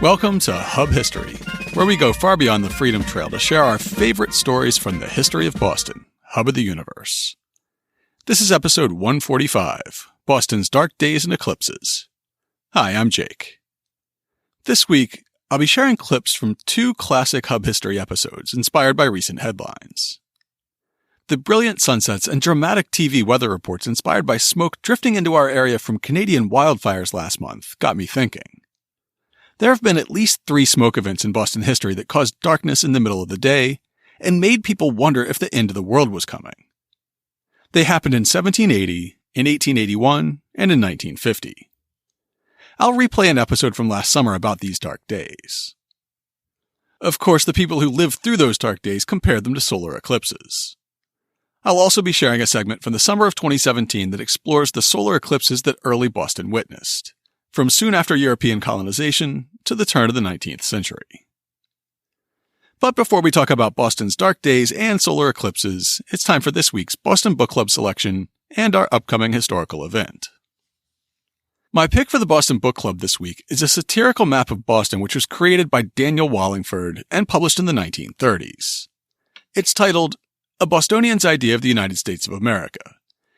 Welcome to Hub History, where we go far beyond the Freedom Trail to share our favorite stories from the history of Boston, hub of the universe. This is episode 145, Boston's Dark Days and Eclipses. Hi, I'm Jake. This week, I'll be sharing clips from two classic Hub History episodes inspired by recent headlines. The brilliant sunsets and dramatic TV weather reports inspired by smoke drifting into our area from Canadian wildfires last month got me thinking. There have been at least 3 smoke events in Boston history that caused darkness in the middle of the day and made people wonder if the end of the world was coming. They happened in 1780, in 1881, and in 1950. I'll replay an episode from last summer about these dark days. Of course, the people who lived through those dark days compared them to solar eclipses. I'll also be sharing a segment from the summer of 2017 that explores the solar eclipses that early Boston witnessed, from soon after European colonization to the turn of the 19th century. But before we talk about Boston's dark days and solar eclipses, it's time for this week's Boston Book Club selection and our upcoming historical event. My pick for the Boston Book Club this week is a satirical map of Boston which was created by Daniel Wallingford and published in the 1930s. It's titled A Bostonian's Idea of the United States of America,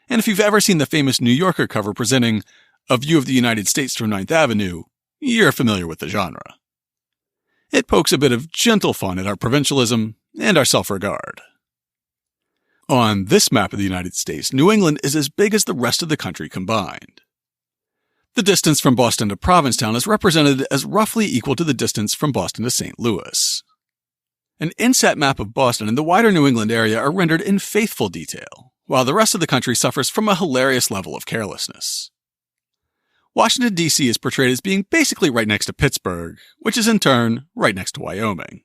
and if you've ever seen the famous New Yorker cover presenting A View of the United States from 9th Avenue, you're familiar with the genre. It pokes a bit of gentle fun at our provincialism and our self-regard. On this map of the United States, New England is as big as the rest of the country combined. The distance from Boston to Provincetown is represented as roughly equal to the distance from Boston to St. Louis. An inset map of Boston and the wider New England area are rendered in faithful detail, while the rest of the country suffers from a hilarious level of carelessness. Washington, D.C. is portrayed as being basically right next to Pittsburgh, which is in turn right next to Wyoming.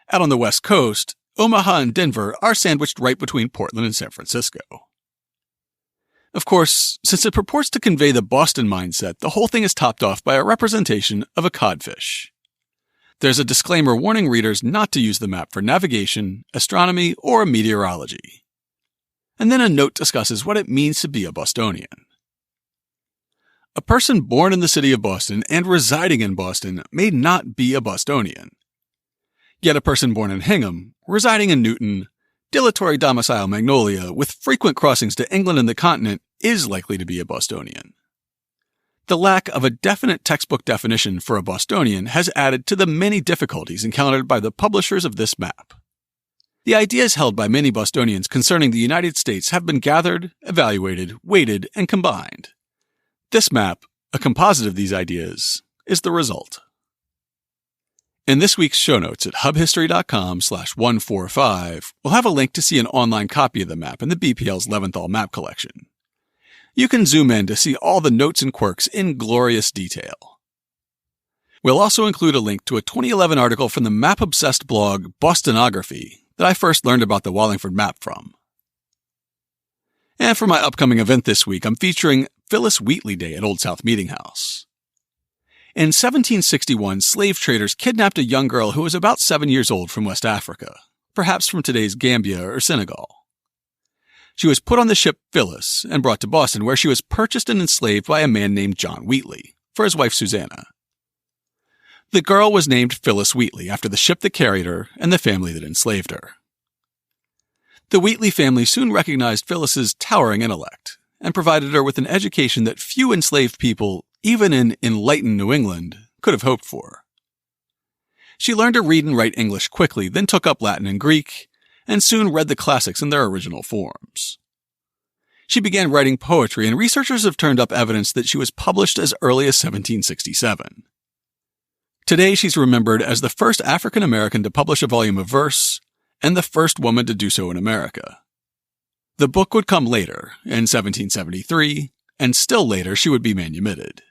Out on the West Coast, Omaha and Denver are sandwiched right between Portland and San Francisco. Of course, since it purports to convey the Boston mindset, the whole thing is topped off by a representation of a codfish. There's a disclaimer warning readers not to use the map for navigation, astronomy, or meteorology. And then a note discusses what it means to be a Bostonian. A person born in the city of Boston and residing in Boston may not be a Bostonian. Yet a person born in Hingham, residing in Newton, dilatory domicile Magnolia, with frequent crossings to England and the continent, is likely to be a Bostonian. The lack of a definite textbook definition for a Bostonian has added to the many difficulties encountered by the publishers of this map. The ideas held by many Bostonians concerning the United States have been gathered, evaluated, weighted, and combined. This map, a composite of these ideas, is the result. In this week's show notes at hubhistory.com/145, we'll have a link to see an online copy of the map in the BPL's Leventhal map collection. You can zoom in to see all the notes and quirks in glorious detail. We'll also include a link to a 2011 article from the map-obsessed blog Bostonography that I first learned about the Wallingford map from. And for my upcoming event this week, I'm featuring Phyllis Wheatley Day at Old South Meeting House. In 1761, slave traders kidnapped a young girl who was about 7 years old from West Africa, perhaps from today's Gambia or Senegal. She was put on the ship Phyllis and brought to Boston, where she was purchased and enslaved by a man named John Wheatley for his wife Susanna. The girl was named Phyllis Wheatley after the ship that carried her and the family that enslaved her. The Wheatley family soon recognized Phyllis's towering intellect and provided her with an education that few enslaved people, even in enlightened New England, could have hoped for. She learned to read and write English quickly, then took up Latin and Greek, and soon read the classics in their original forms. She began writing poetry, and researchers have turned up evidence that she was published as early as 1767. Today, she's remembered as the first African American to publish a volume of verse, and the first woman to do so in America. The book would come later, in 1773, and still later she would be manumitted.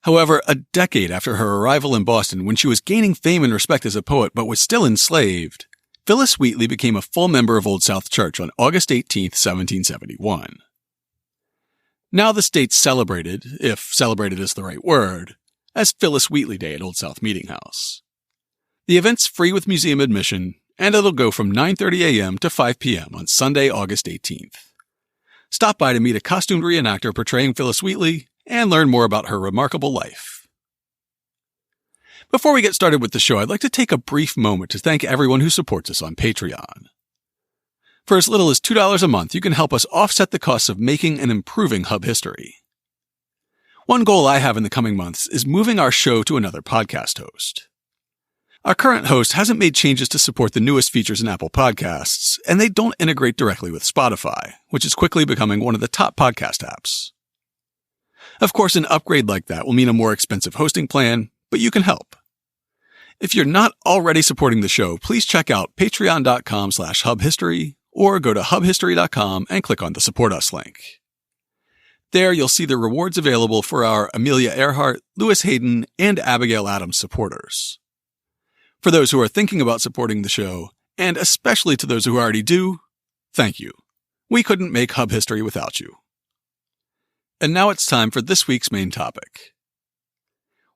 However, a decade after her arrival in Boston, when she was gaining fame and respect as a poet but was still enslaved, Phyllis Wheatley became a full member of Old South Church on August 18, 1771. Now the state's celebrated, if celebrated is the right word, as Phyllis Wheatley Day at Old South Meeting House. The event's free with museum admission, and it'll go from 9:30 a.m. to 5 p.m. on Sunday, August 18th. Stop by to meet a costumed reenactor portraying Phyllis Wheatley and learn more about her remarkable life. Before we get started with the show, I'd like to take a brief moment to thank everyone who supports us on Patreon. For as little as $2 a month, you can help us offset the costs of making and improving Hub history. One goal I have in the coming months is moving our show to another podcast host. Our current host hasn't made changes to support the newest features in Apple Podcasts, and they don't integrate directly with Spotify, which is quickly becoming one of the top podcast apps. Of course, an upgrade like that will mean a more expensive hosting plan, but you can help. If you're not already supporting the show, please check out patreon.com/hubhistory or go to hubhistory.com and click on the Support Us link. There, you'll see the rewards available for our Amelia Earhart, Lewis Hayden, and Abigail Adams supporters. For those who are thinking about supporting the show, and especially to those who already do, thank you. We couldn't make Hub history without you. And now it's time for this week's main topic.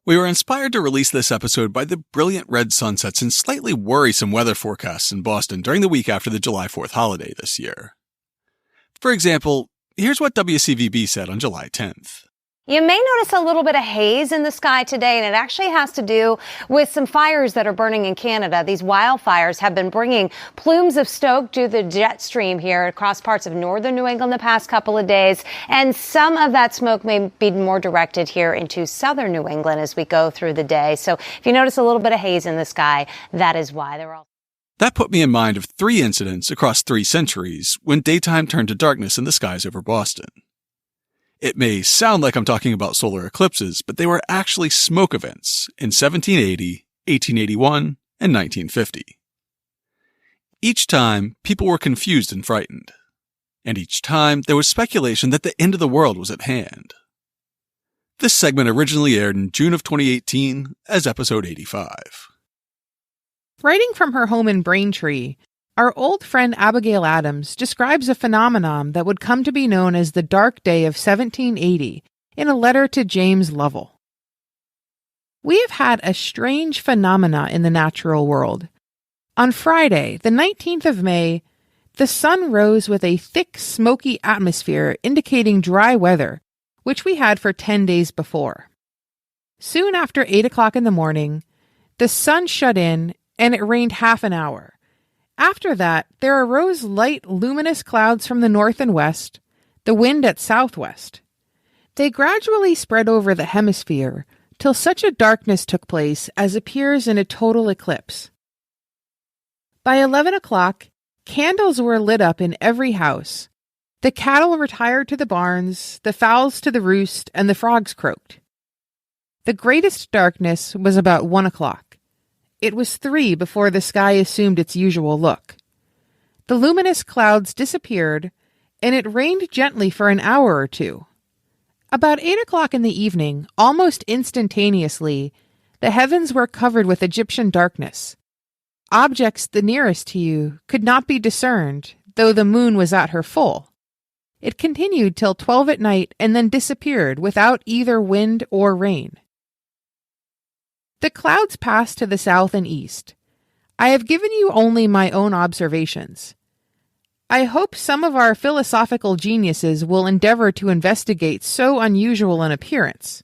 We were inspired to release this episode by the brilliant red sunsets and slightly worrisome weather forecasts in Boston during the week after the July 4th holiday this year. For example, here's what WCVB said on July 10th. You may notice a little bit of haze in the sky today, and it actually has to do with some fires that are burning in Canada. These wildfires have been bringing plumes of smoke due to the jet stream here across parts of northern New England the past couple of days, and some of that smoke may be more directed here into southern New England as we go through the day. So if you notice a little bit of haze in the sky, that is why. That put me in mind of 3 incidents across 3 centuries when daytime turned to darkness in the skies over Boston. It may sound like I'm talking about solar eclipses, but they were actually smoke events in 1780, 1881, and 1950. Each time, people were confused and frightened. And each time, there was speculation that the end of the world was at hand. This segment originally aired in June of 2018 as episode 85. Writing from her home in Braintree, our old friend Abigail Adams describes a phenomenon that would come to be known as the Dark Day of 1780 in a letter to James Lovell. We have had a strange phenomena in the natural world. On Friday, the 19th of May, the sun rose with a thick, smoky atmosphere indicating dry weather, which we had for 10 days before. Soon after 8 o'clock in the morning, the sun shut in and it rained half an hour. After that, there arose light, luminous clouds from the north and west, the wind at southwest. They gradually spread over the hemisphere till such a darkness took place as appears in a total eclipse. By 11 o'clock, candles were lit up in every house. The cattle retired to the barns, the fowls to the roost, and the frogs croaked. The greatest darkness was about 1 o'clock. It was 3 before the sky assumed its usual look. The luminous clouds disappeared, and it rained gently for an hour or 2. About 8 o'clock in the evening, almost instantaneously, the heavens were covered with Egyptian darkness. Objects the nearest to you could not be discerned, though the moon was at her full. It continued till 12 at night and then disappeared without either wind or rain. The clouds passed to the south and east. I have given you only my own observations. I hope some of our philosophical geniuses will endeavor to investigate so unusual an appearance.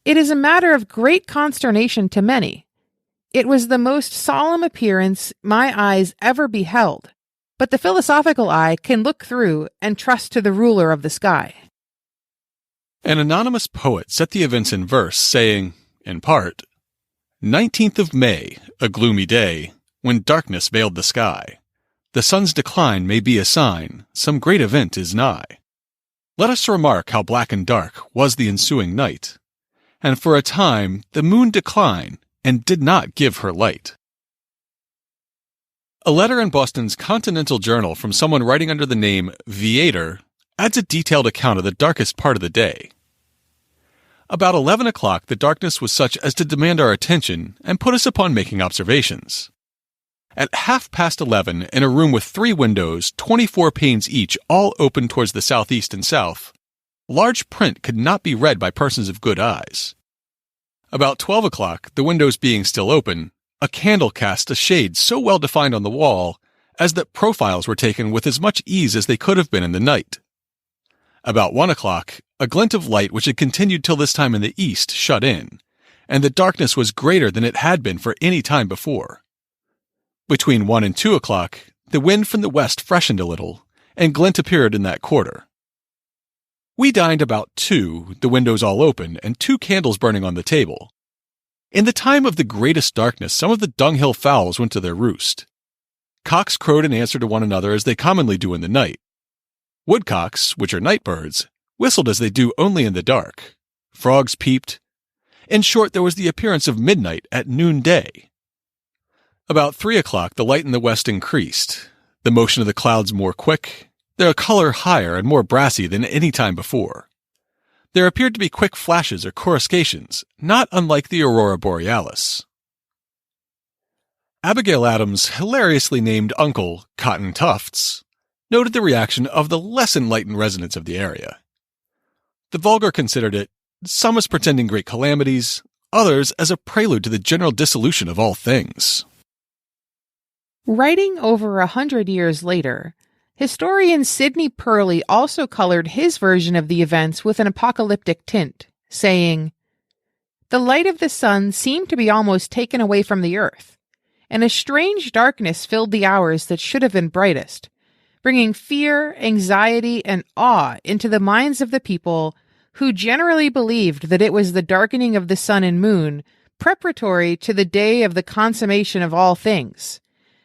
It is a matter of great consternation to many. It was the most solemn appearance my eyes ever beheld, but the philosophical eye can look through and trust to the ruler of the sky. An anonymous poet set the events in verse, saying, in part, 19th of May, a gloomy day, when darkness veiled the sky. The sun's decline may be a sign, some great event is nigh. Let us remark how black and dark was the ensuing night. And for a time the moon declined, and did not give her light. A letter in Boston's Continental Journal from someone writing under the name Viator adds a detailed account of the darkest part of the day. About 11 o'clock, the darkness was such as to demand our attention and put us upon making observations. At 11:30, in a room with 3 windows, 24 panes each, all open towards the southeast and south, large print could not be read by persons of good eyes. About 12 o'clock, the windows being still open, a candle cast a shade so well defined on the wall as that profiles were taken with as much ease as they could have been in the night. About 1 o'clock, a glint of light which had continued till this time in the east shut in, and the darkness was greater than it had been for any time before. Between 1 and 2 o'clock, the wind from the west freshened a little, and glint appeared in that quarter. We dined about 2, the windows all open, and 2 candles burning on the table. In the time of the greatest darkness, some of the dunghill fowls went to their roost. Cocks crowed in answer to one another as they commonly do in the night. Woodcocks, which are night birds, whistled as they do only in the dark. Frogs peeped. In short, there was the appearance of midnight at noonday. About 3 o'clock, the light in the west increased, the motion of the clouds more quick, their color higher and more brassy than any time before. There appeared to be quick flashes or coruscations, not unlike the aurora borealis. Abigail Adams' hilariously named uncle, Cotton Tufts, noted the reaction of the less enlightened residents of the area. The vulgar considered it, some as portending great calamities, others as a prelude to the general dissolution of all things. Writing over 100 years later, historian Sidney Purley also colored his version of the events with an apocalyptic tint, saying, "The light of the sun seemed to be almost taken away from the earth, and a strange darkness filled the hours that should have been brightest, bringing fear, anxiety, and awe into the minds of the people who generally believed that it was the darkening of the sun and moon preparatory to the day of the consummation of all things,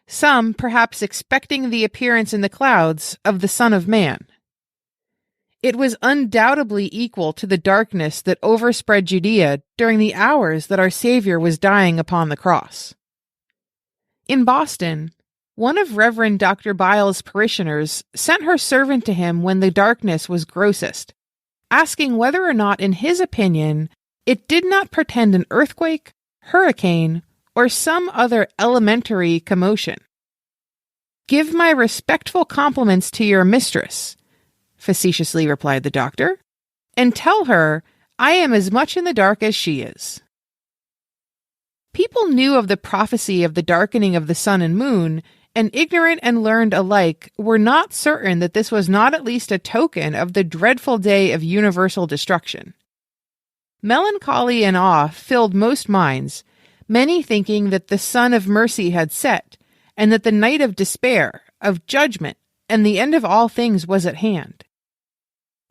some perhaps expecting the appearance in the clouds of the Son of Man. It was undoubtedly equal to the darkness that overspread Judea during the hours that our Savior was dying upon the cross." In Boston, one of Reverend Dr. Byles' parishioners sent her servant to him when the darkness was grossest, asking whether or not, in his opinion, it did not portend an earthquake, hurricane, or some other elementary commotion. "Give my respectful compliments to your mistress," facetiously replied the doctor, "and tell her I am as much in the dark as she is." People knew of the prophecy of the darkening of the sun and moon, and ignorant and learned alike were not certain that this was not at least a token of the dreadful day of universal destruction. Melancholy and awe filled most minds, many thinking that the sun of mercy had set, and that the night of despair, of judgment, and the end of all things was at hand.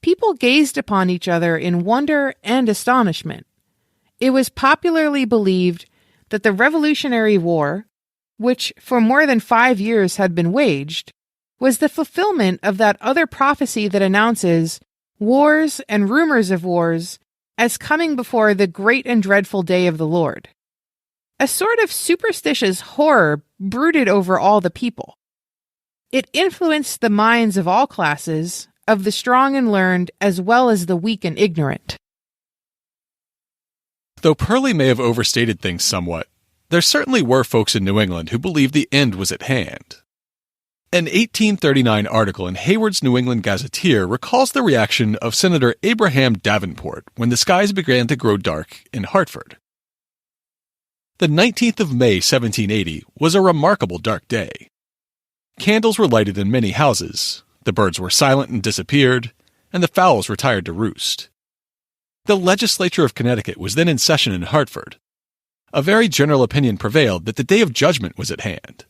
People gazed upon each other in wonder and astonishment. It was popularly believed that the Revolutionary War, which for more than 5 years had been waged, was the fulfillment of that other prophecy that announces wars and rumors of wars as coming before the great and dreadful day of the Lord. A sort of superstitious horror brooded over all the people. It influenced the minds of all classes, of the strong and learned as well as the weak and ignorant. Though Purley may have overstated things somewhat, there certainly were folks in New England who believed the end was at hand. An 1839 article in Hayward's New England Gazetteer recalls the reaction of Senator Abraham Davenport when the skies began to grow dark in Hartford. The 19th of May, 1780, was a remarkable dark day. Candles were lighted in many houses, the birds were silent and disappeared, and the fowls retired to roost. The legislature of Connecticut was then in session in Hartford. A very general opinion prevailed that the day of judgment was at hand.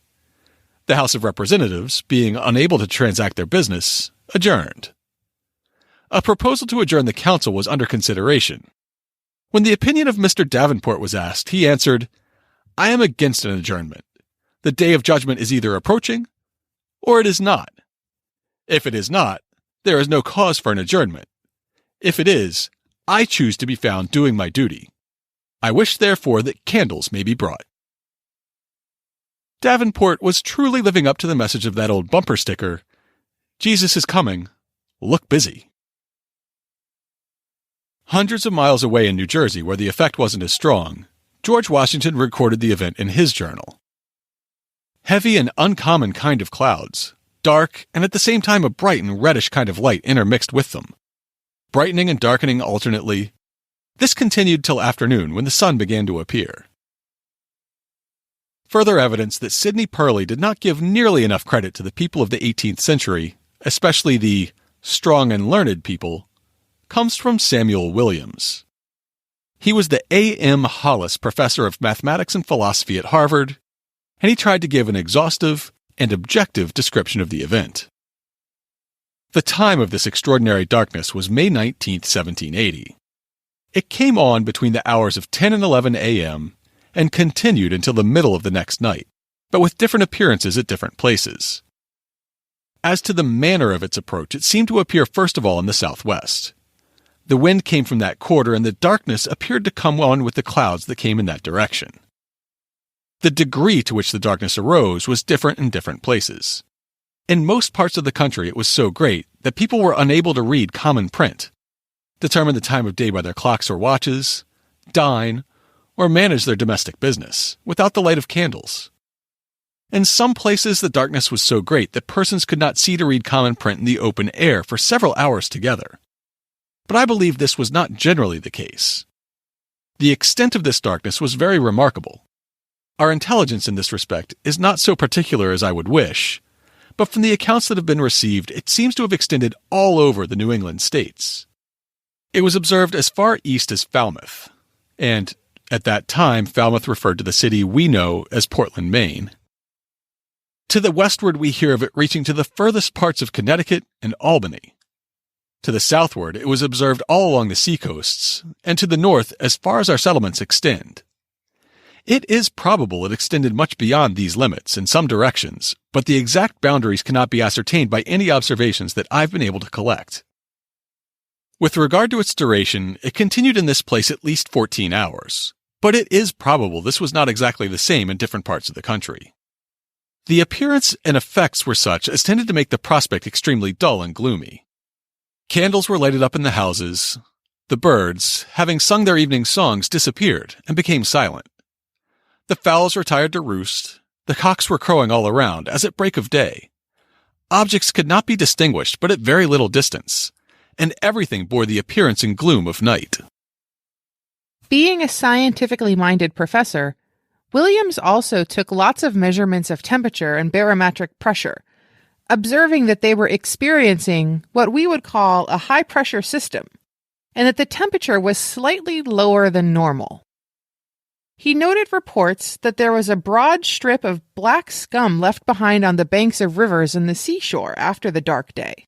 The House of Representatives, being unable to transact their business, adjourned. A proposal to adjourn the council was under consideration. When the opinion of Mr. Davenport was asked, he answered, "I am against an adjournment. The day of judgment is either approaching, or it is not. If it is not, there is no cause for an adjournment. If it is, I choose to be found doing my duty. I wish, therefore, that candles may be brought." Davenport was truly living up to the message of that old bumper sticker, "Jesus is coming. Look busy." Hundreds of miles away in New Jersey, where the effect wasn't as strong, George Washington recorded the event in his journal. Heavy and uncommon kind of clouds, dark and at the same time a bright and reddish kind of light intermixed with them, brightening and darkening alternately. This continued till afternoon when the sun began to appear. Further evidence that Sidney Purley did not give nearly enough credit to the people of the 18th century, especially the strong and learned people, comes from Samuel Williams. He was the A.M. Hollis Professor of Mathematics and Philosophy at Harvard, and he tried to give an exhaustive and objective description of the event. The time of this extraordinary darkness was May 19, 1780. It came on between the hours of 10 and 11 a.m. and continued until the middle of the next night, but with different appearances at different places. As to the manner of its approach, it seemed to appear first of all in the southwest. The wind came from that quarter, and the darkness appeared to come on with the clouds that came in that direction. The degree to which the darkness arose was different in different places. In most parts of the country it was so great that people were unable to read common print, determine the time of day by their clocks or watches, dine, or manage their domestic business without the light of candles. In some places the darkness was so great that persons could not see to read common print in the open air for several hours together. But I believe this was not generally the case. The extent of this darkness was very remarkable. Our intelligence in this respect is not so particular as I would wish, but from the accounts that have been received, it seems to have extended all over the New England states. It was observed as far east as Falmouth, and at that time Falmouth referred to the city we know as Portland, Maine. To the westward we hear of it reaching to the furthest parts of Connecticut and Albany. To the southward it was observed all along the seacoasts, and to the north as far as our settlements extend. It is probable it extended much beyond these limits in some directions, but the exact boundaries cannot be ascertained by any observations that I've been able to collect. With regard to its duration, it continued in this place at least 14 hours, but it is probable this was not exactly the same in different parts of the country. The appearance and effects were such as tended to make the prospect extremely dull and gloomy. Candles were lighted up in the houses. The birds, having sung their evening songs, disappeared and became silent. The fowls retired to roost. The cocks were crowing all around, as at break of day. Objects could not be distinguished but at very little distance, and everything bore the appearance and gloom of night. Being a scientifically minded professor, Williams also took lots of measurements of temperature and barometric pressure, observing that they were experiencing what we would call a high-pressure system, and that the temperature was slightly lower than normal. He noted reports that there was a broad strip of black scum left behind on the banks of rivers and the seashore after the dark day.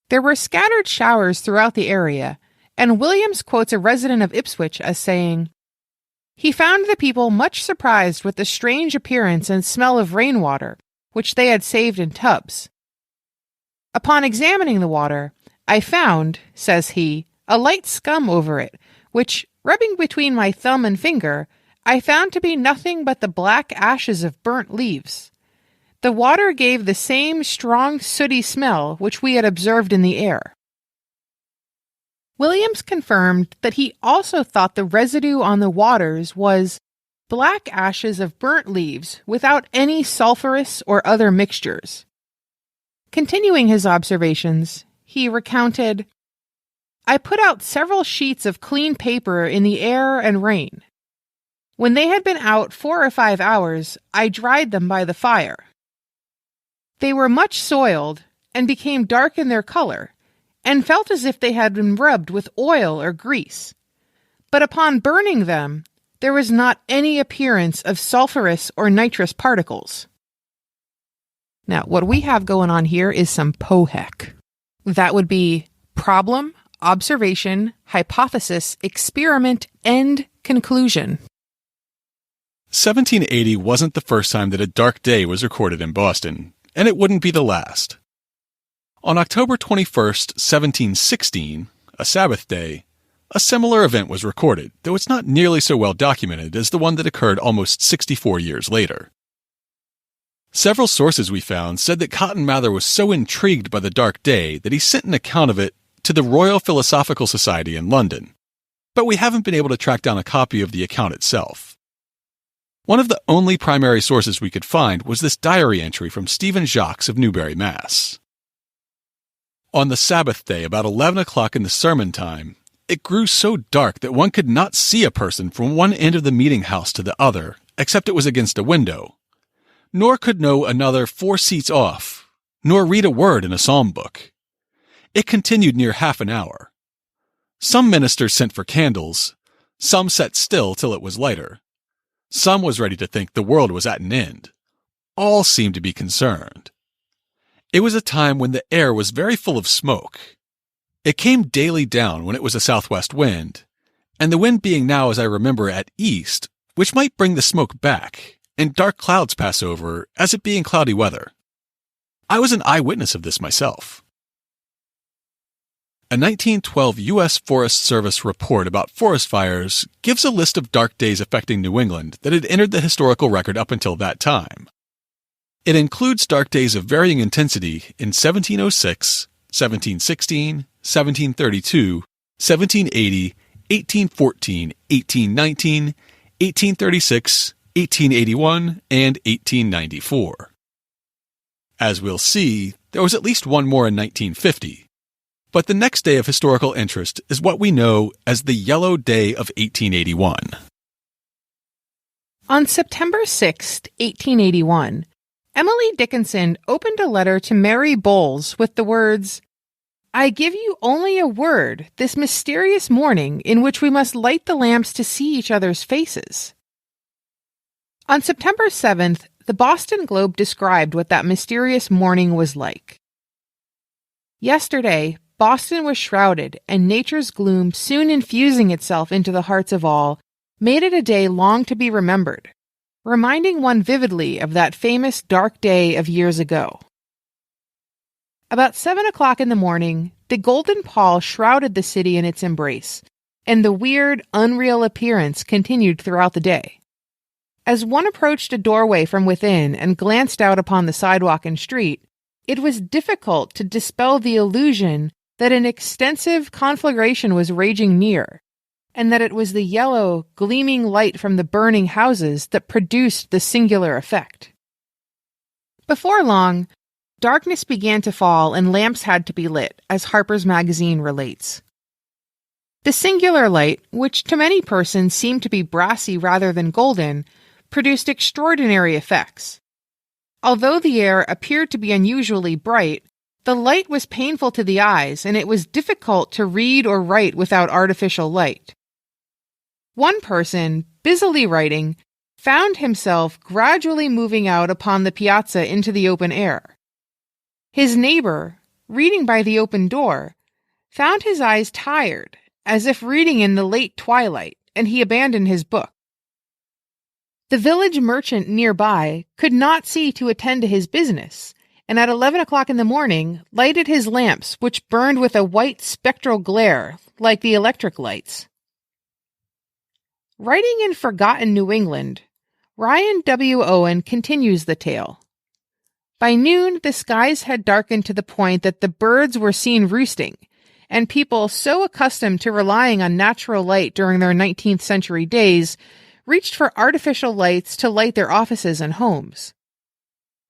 There were scattered showers throughout the area, and Williams quotes a resident of Ipswich as saying, "He found the people much surprised with the strange appearance and smell of rainwater, which they had saved in tubs. Upon examining the water, I found," says he, "a light scum over it, which, rubbing between my thumb and finger, I found to be nothing but the black ashes of burnt leaves. The water gave the same strong sooty smell which we had observed in the air." Williams confirmed that he also thought the residue on the waters was black ashes of burnt leaves without any sulphurous or other mixtures. Continuing his observations, he recounted, "I put out several sheets of clean paper in the air and rain. When they had been out 4 or 5 hours, I dried them by the fire. They were much soiled and became dark in their color, and felt as if they had been rubbed with oil or grease. But upon burning them, there was not any appearance of sulphurous or nitrous particles." Now, what we have going on here is some POHEC. That would be problem, observation, hypothesis, experiment, and conclusion. 1780 wasn't the first time that a dark day was recorded in Boston, and it wouldn't be the last. On October 21st, 1716, a Sabbath day, a similar event was recorded, though it's not nearly so well documented as the one that occurred almost 64 years later. Several sources we found said that Cotton Mather was so intrigued by the dark day that he sent an account of it to the Royal Philosophical Society in London, but we haven't been able to track down a copy of the account itself. One of the only primary sources we could find was this diary entry from Stephen Jacques of Newbury, Mass. On the Sabbath day, about 11 o'clock in the sermon time, it grew so dark that one could not see a person from one end of the meeting house to the other, except it was against a window, nor could know another 4 seats off, nor read a word in a psalm book. It continued near half an hour. Some ministers sent for candles, some sat still till it was lighter. Some was ready to think the world was at an end. All seemed to be concerned. It was a time when the air was very full of smoke. It came daily down when it was a southwest wind, and the wind being now, as I remember, at east, which might bring the smoke back, and dark clouds pass over, as it being cloudy weather. I was an eyewitness of this myself. A 1912 U.S. Forest Service report about forest fires gives a list of dark days affecting New England that had entered the historical record up until that time. It includes dark days of varying intensity in 1706, 1716, 1732, 1780, 1814, 1819, 1836, 1881, and 1894. As we'll see, there was at least one more in 1950. But the next day of historical interest is what we know as the Yellow Day of 1881. On September 6, 1881, Emily Dickinson opened a letter to Mary Bowles with the words, "I give you only a word this mysterious morning in which we must light the lamps to see each other's faces." On September 7th, the Boston Globe described what that mysterious morning was like. Yesterday, Boston was shrouded, and nature's gloom, soon infusing itself into the hearts of all, made it a day long to be remembered, reminding one vividly of that famous dark day of years ago. About 7 o'clock in the morning, the golden pall shrouded the city in its embrace, and the weird, unreal appearance continued throughout the day. As one approached a doorway from within and glanced out upon the sidewalk and street, it was difficult to dispel the illusion that an extensive conflagration was raging near, and that it was the yellow, gleaming light from the burning houses that produced the singular effect. Before long, darkness began to fall and lamps had to be lit, as Harper's Magazine relates. The singular light, which to many persons seemed to be brassy rather than golden, produced extraordinary effects. Although the air appeared to be unusually bright, the light was painful to the eyes, and it was difficult to read or write without artificial light. One person, busily writing, found himself gradually moving out upon the piazza into the open air. His neighbor, reading by the open door, found his eyes tired, as if reading in the late twilight, and he abandoned his book. The village merchant nearby could not see to attend to his business, and at 11 o'clock in the morning lighted his lamps, which burned with a white spectral glare, like the electric lights. Writing in forgotten New England, Ryan W. Owen continues the tale. By noon, the skies had darkened to the point that the birds were seen roosting, and people so accustomed to relying on natural light during their 19th century days reached for artificial lights to light their offices and homes.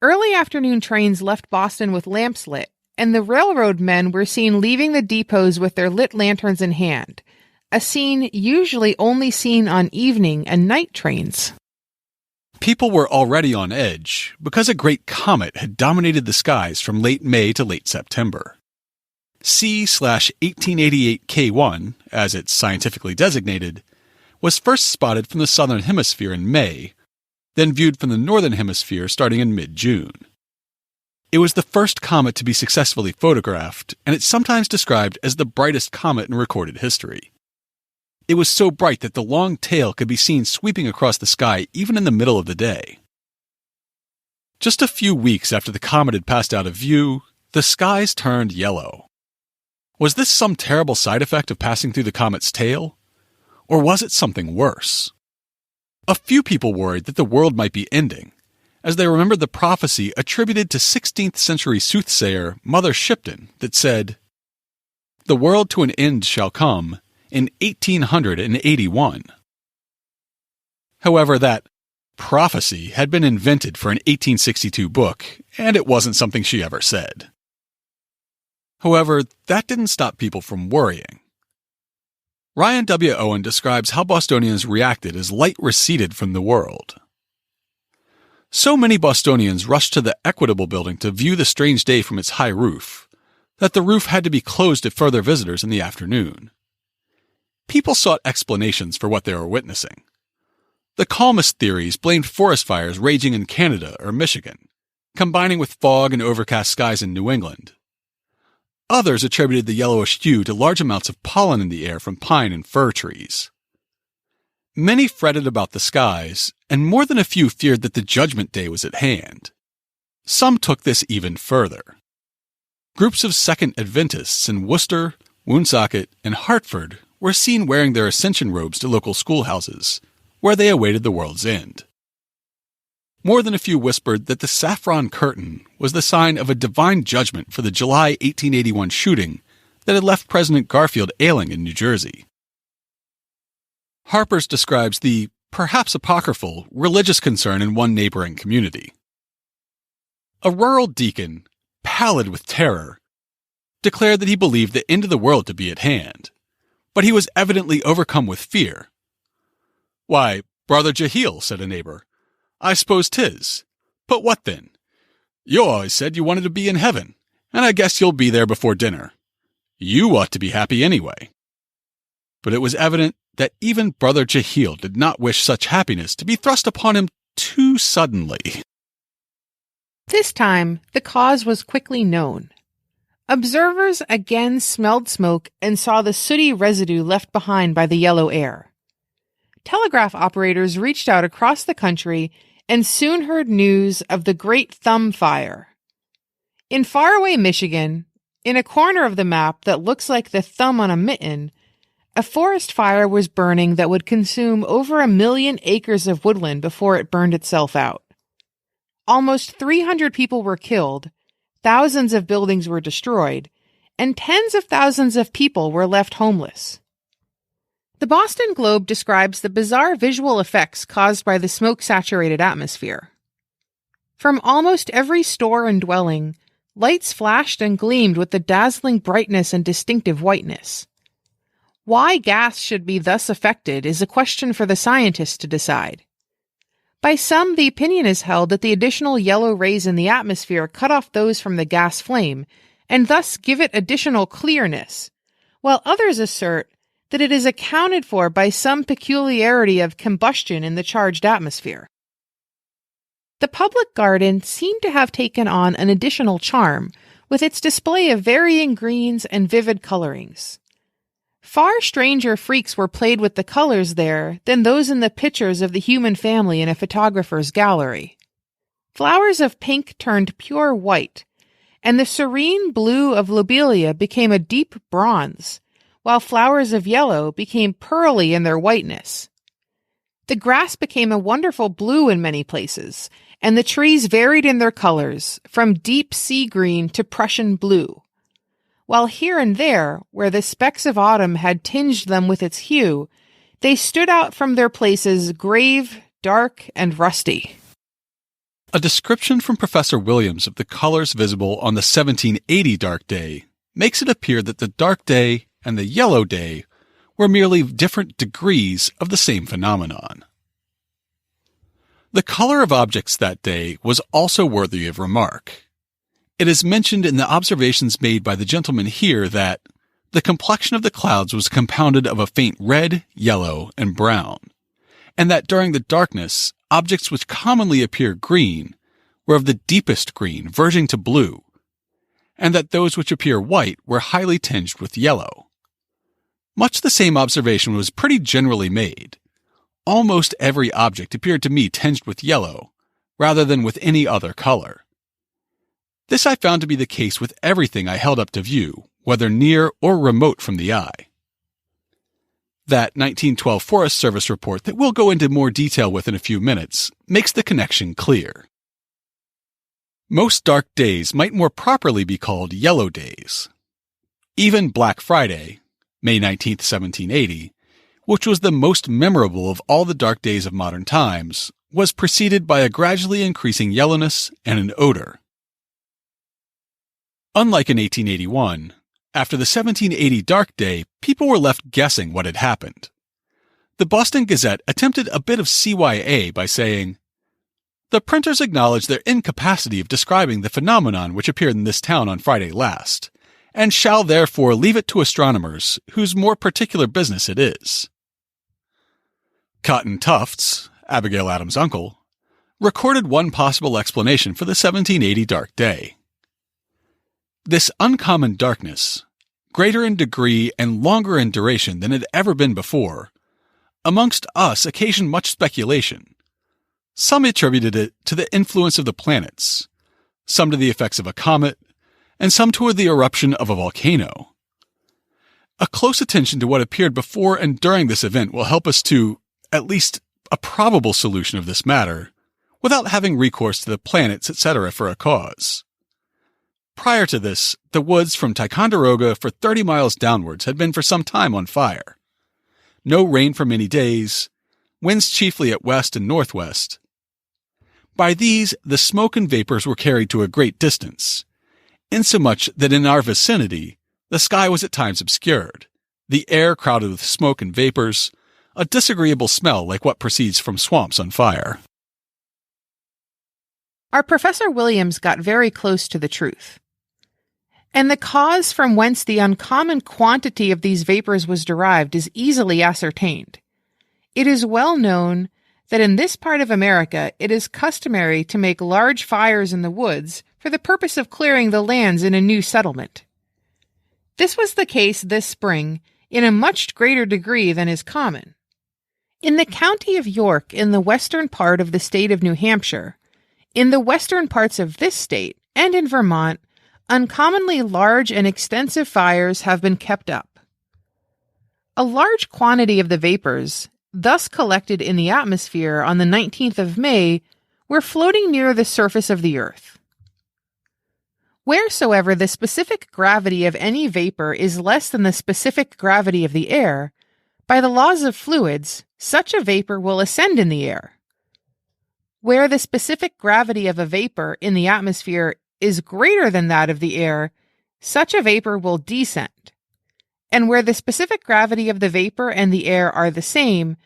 Early afternoon trains left Boston with lamps lit, and the railroad men were seen leaving the depots with their lit lanterns in hand, a scene usually only seen on evening and night trains. People were already on edge because a great comet had dominated the skies from late May to late September. C/1888 K1, as it's scientifically designated, was first spotted from the southern hemisphere in May, then viewed from the northern hemisphere starting in mid-June. It was the first comet to be successfully photographed, and it's sometimes described as the brightest comet in recorded history. It was so bright that the long tail could be seen sweeping across the sky even in the middle of the day. Just a few weeks after the comet had passed out of view, the skies turned yellow. Was this some terrible side effect of passing through the comet's tail? Or was it something worse? A few people worried that the world might be ending, as they remembered the prophecy attributed to 16th century soothsayer Mother Shipton that said, "The world to an end shall come in 1881. However, that prophecy had been invented for an 1862 book, and it wasn't something she ever said. However, that didn't stop people from worrying. Ryan W. Owen describes how Bostonians reacted as light receded from the world. So many Bostonians rushed to the Equitable Building to view the strange day from its high roof, that the roof had to be closed to further visitors in the afternoon. people sought explanations for what they were witnessing. The calmest theories blamed forest fires raging in Canada or Michigan, combining with fog and overcast skies in New England. Others attributed the yellowish hue to large amounts of pollen in the air from pine and fir trees. Many fretted about the skies, and more than a few feared that the Judgment Day was at hand. Some took this even further. Groups of Second Adventists in Worcester, Woonsocket, and Hartford were seen wearing their ascension robes to local schoolhouses, where they awaited the world's end. More than a few whispered that the saffron curtain was the sign of a divine judgment for the July 1881 shooting that had left President Garfield ailing in New Jersey. Harper's describes the, perhaps apocryphal, religious concern in one neighboring community. A rural deacon, pallid with terror, declared that he believed the end of the world to be at hand, but he was evidently overcome with fear. "Why, Brother Jehiel," said a neighbor, "I suppose 'tis. But what then? You always said you wanted to be in heaven, and I guess you'll be there before dinner. You ought to be happy anyway." But it was evident that even Brother Jehiel did not wish such happiness to be thrust upon him too suddenly. This time, the cause was quickly known. Observers again smelled smoke and saw the sooty residue left behind by the yellow air. Telegraph operators reached out across the country and soon heard news of the Great Thumb Fire. In faraway Michigan, in a corner of the map that looks like the thumb on a mitten, a forest fire was burning that would consume over 1 million acres of woodland before it burned itself out. Almost 300 people were killed, thousands of buildings were destroyed, and tens of thousands of people were left homeless. The Boston Globe describes the bizarre visual effects caused by the smoke-saturated atmosphere. From almost every store and dwelling, lights flashed and gleamed with the dazzling brightness and distinctive whiteness. Why gas should be thus affected is a question for the scientists to decide. By some, the opinion is held that the additional yellow rays in the atmosphere cut off those from the gas flame, and thus give it additional clearness, while others assert that it is accounted for by some peculiarity of combustion in the charged atmosphere. The public garden seemed to have taken on an additional charm with its display of varying greens and vivid colorings. Far stranger freaks were played with the colors there than those in the pictures of the human family in a photographer's gallery. Flowers of pink turned pure white, and the serene blue of lobelia became a deep bronze, while flowers of yellow became pearly in their whiteness. The grass became a wonderful blue in many places, and the trees varied in their colors, from deep sea green to Prussian blue, while here and there, where the specks of autumn had tinged them with its hue, they stood out from their places grave, dark, and rusty. A description from Professor Williams of the colors visible on the 1780 dark day makes it appear that the dark day and the yellow day were merely different degrees of the same phenomenon. The color of objects that day was also worthy of remark. It is mentioned in the observations made by the gentleman here that the complexion of the clouds was compounded of a faint red, yellow, and brown, and that during the darkness, objects which commonly appear green were of the deepest green, verging to blue, and that those which appear white were highly tinged with yellow. Much the same observation was pretty generally made. Almost every object appeared to me tinged with yellow, rather than with any other color. This I found to be the case with everything I held up to view, whether near or remote from the eye. That 1912 Forest Service report that we'll go into more detail with in a few minutes makes the connection clear. Most dark days might more properly be called yellow days. Even Black Friday, May 19, 1780, which was the most memorable of all the dark days of modern times, was preceded by a gradually increasing yellowness and an odor. Unlike in 1881, after the 1780 dark day, people were left guessing what had happened. The Boston Gazette attempted a bit of CYA by saying, "The printers acknowledge their incapacity of describing the phenomenon which appeared in this town on Friday last, and shall therefore leave it to astronomers whose more particular business it is. Cotton Tufts, Abigail Adams' uncle, recorded one possible explanation for the 1780 dark day. This uncommon darkness, greater in degree and longer in duration than it had ever been before, amongst us occasioned much speculation. Some attributed it to the influence of the planets, some to the effects of a comet, and some to the eruption of a volcano. A close attention to what appeared before and during this event will help us to, at least, a probable solution of this matter, without having recourse to the planets, etc. for a cause. Prior to this, the woods from Ticonderoga for 30 miles downwards had been for some time on fire. No rain for many days, winds chiefly at west and northwest. By these, the smoke and vapors were carried to a great distance, insomuch that in our vicinity, the sky was at times obscured, the air crowded with smoke and vapors, a disagreeable smell like what proceeds from swamps on fire. Our Professor Williams got very close to the truth. And the cause from whence the uncommon quantity of these vapors was derived is easily ascertained. It is well known that in this part of America it is customary to make large fires in the woods for the purpose of clearing the lands in a new settlement. This was the case this spring in a much greater degree than is common. In the county of York, in the western part of the state of New Hampshire, in the western parts of this state, and in Vermont, uncommonly large and extensive fires have been kept up. A large quantity of the vapors, thus collected in the atmosphere on the 19th of May, were floating near the surface of the earth. Wheresoever the specific gravity of any vapor is less than the specific gravity of the air, by the laws of fluids, such a vapor will ascend in the air. Where the specific gravity of a vapor in the atmosphere is greater than that of the air, such a vapor will descend. And where the specific gravity of the vapor and the air are the same,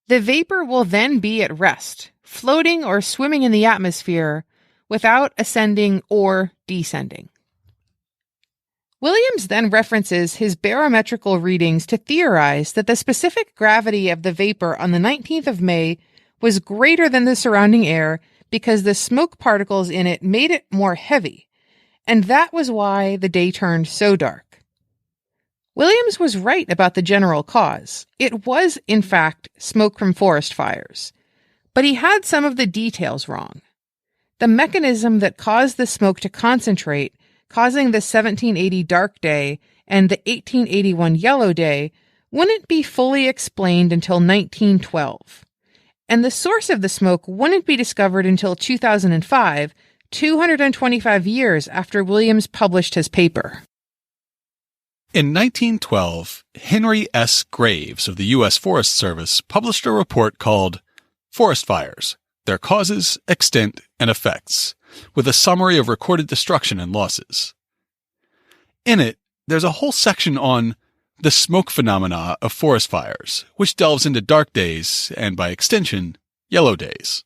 the vapor will then be at rest, floating or swimming in the atmosphere without ascending or descending. Williams then references his barometrical readings to theorize that the specific gravity of the vapor on the 19th of May was greater than the surrounding air because the smoke particles in it made it more heavy, and that was why the day turned so dark. Williams was right about the general cause. It was, in fact, smoke from forest fires. But he had some of the details wrong. The mechanism that caused the smoke to concentrate, causing the 1780 dark day and the 1881 yellow day, wouldn't be fully explained until 1912. And the source of the smoke wouldn't be discovered until 2005, 225 years after Williams published his paper. In 1912, Henry S. Graves of the U.S. Forest Service published a report called Forest Fires, Their Causes, Extent, and Effects, with a summary of recorded destruction and losses. In it, there's a whole section on the smoke phenomena of forest fires, which delves into dark days and, by extension, yellow days.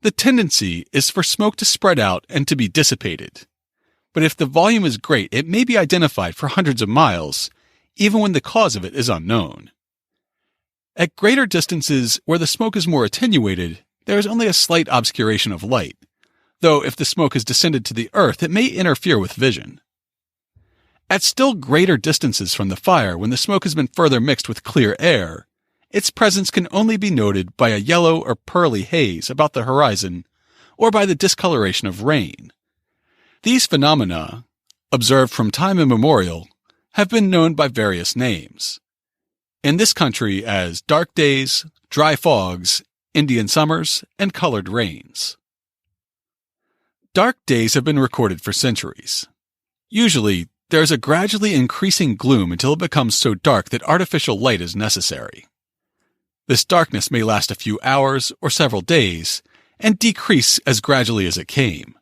The tendency is for smoke to spread out and to be dissipated. But if the volume is great, it may be identified for hundreds of miles, even when the cause of it is unknown. At greater distances where the smoke is more attenuated, there is only a slight obscuration of light, though if the smoke has descended to the earth, it may interfere with vision. At still greater distances from the fire, when the smoke has been further mixed with clear air, its presence can only be noted by a yellow or pearly haze about the horizon, or by the discoloration of rain. These phenomena, observed from time immemorial, have been known by various names. In this country as dark days, dry fogs, Indian summers, and colored rains. Dark days have been recorded for centuries. Usually, there is a gradually increasing gloom until it becomes so dark that artificial light is necessary. This darkness may last a few hours or several days, and decrease as gradually as it came.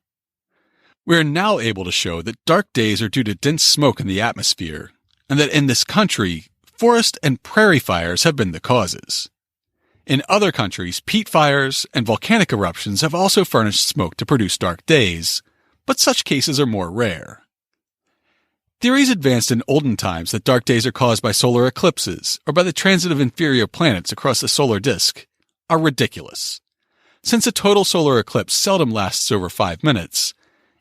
We are now able to show that dark days are due to dense smoke in the atmosphere, and that in this country, forest and prairie fires have been the causes. In other countries, peat fires and volcanic eruptions have also furnished smoke to produce dark days, but such cases are more rare. Theories advanced in olden times that dark days are caused by solar eclipses or by the transit of inferior planets across the solar disk are ridiculous. Since a total solar eclipse seldom lasts over 5 minutes,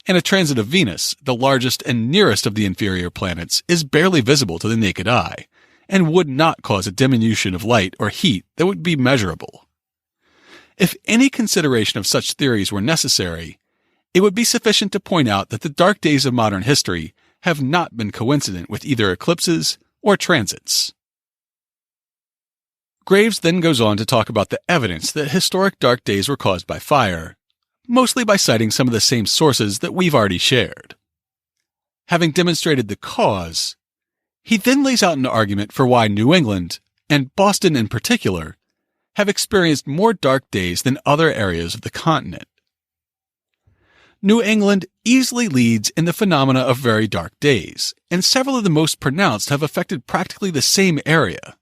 and a transit of Venus, the largest and nearest of the inferior planets, is barely visible to the naked eye, and would not cause a diminution of light or heat that would be measurable. If any consideration of such theories were necessary, it would be sufficient to point out that the dark days of modern history have not been coincident with either eclipses or transits. Graves then goes on to talk about the evidence that historic dark days were caused by fire, mostly by citing some of the same sources that we've already shared. Having demonstrated the cause, he then lays out an argument for why New England, and Boston in particular, have experienced more dark days than other areas of the continent. New England easily leads in the phenomena of very dark days, and several of the most pronounced have affected practically the same area.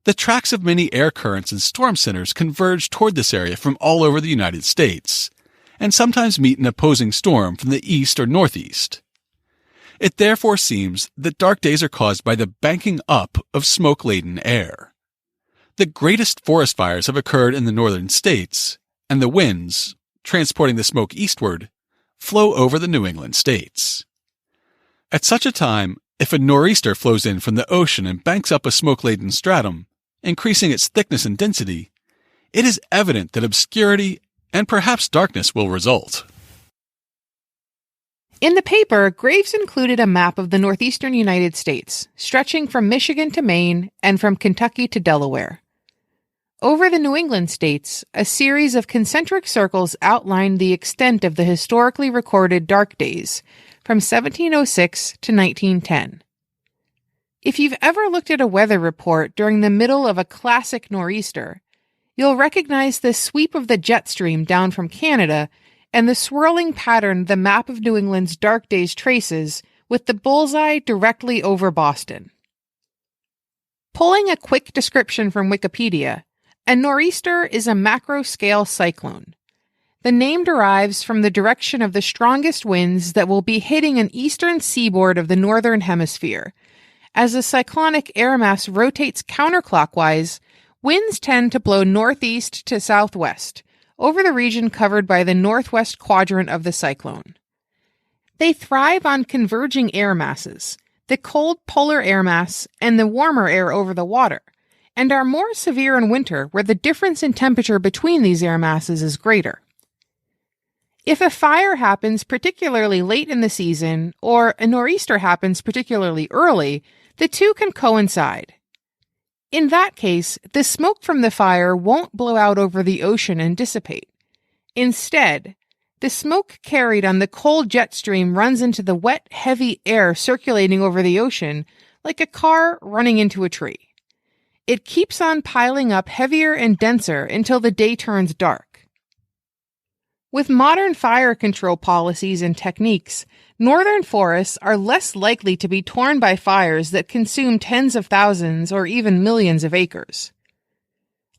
The tracks of many air currents and storm centers converge toward this area from all over the United States, and sometimes meet an opposing storm from the east or northeast. It therefore seems that dark days are caused by the banking up of smoke-laden air. The greatest forest fires have occurred in the northern states, and the winds, transporting the smoke eastward, flow over the New England states. At such a time, if a nor'easter flows in from the ocean and banks up a smoke-laden stratum, increasing its thickness and density, it is evident that obscurity and perhaps darkness will result. In the paper, Graves included a map of the northeastern United States, stretching from Michigan to Maine and from Kentucky to Delaware. Over the New England states, a series of concentric circles outlined the extent of the historically recorded dark days from 1706 to 1910. If you've ever looked at a weather report during the middle of a classic nor'easter, you'll recognize the sweep of the jet stream down from Canada and the swirling pattern the map of New England's dark days traces with the bullseye directly over Boston. Pulling a quick description from Wikipedia, a nor'easter is a macro-scale cyclone. The name derives from the direction of the strongest winds that will be hitting an eastern seaboard of the northern hemisphere. As the cyclonic air mass rotates counterclockwise, winds tend to blow northeast to southwest, over the region covered by the northwest quadrant of the cyclone. They thrive on converging air masses, the cold polar air mass and the warmer air over the water, and are more severe in winter where the difference in temperature between these air masses is greater. If a fire happens particularly late in the season, or a nor'easter happens particularly early, the two can coincide. In that case, the smoke from the fire won't blow out over the ocean and dissipate. Instead, the smoke carried on the cold jet stream runs into the wet, heavy air circulating over the ocean like a car running into a tree. It keeps on piling up heavier and denser until the day turns dark. With modern fire control policies and techniques, northern forests are less likely to be torn by fires that consume tens of thousands or even millions of acres.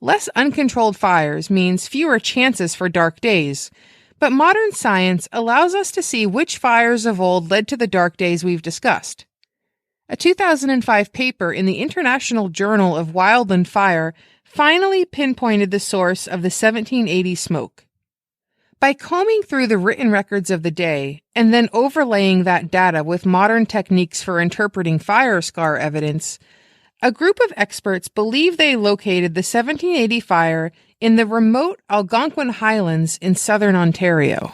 Less uncontrolled fires means fewer chances for dark days, but modern science allows us to see which fires of old led to the dark days we've discussed. A 2005 paper in the International Journal of Wildland Fire finally pinpointed the source of the 1780 smoke. By combing through the written records of the day and then overlaying that data with modern techniques for interpreting fire scar evidence, a group of experts believe they located the 1780 fire in the remote Algonquin Highlands in southern Ontario.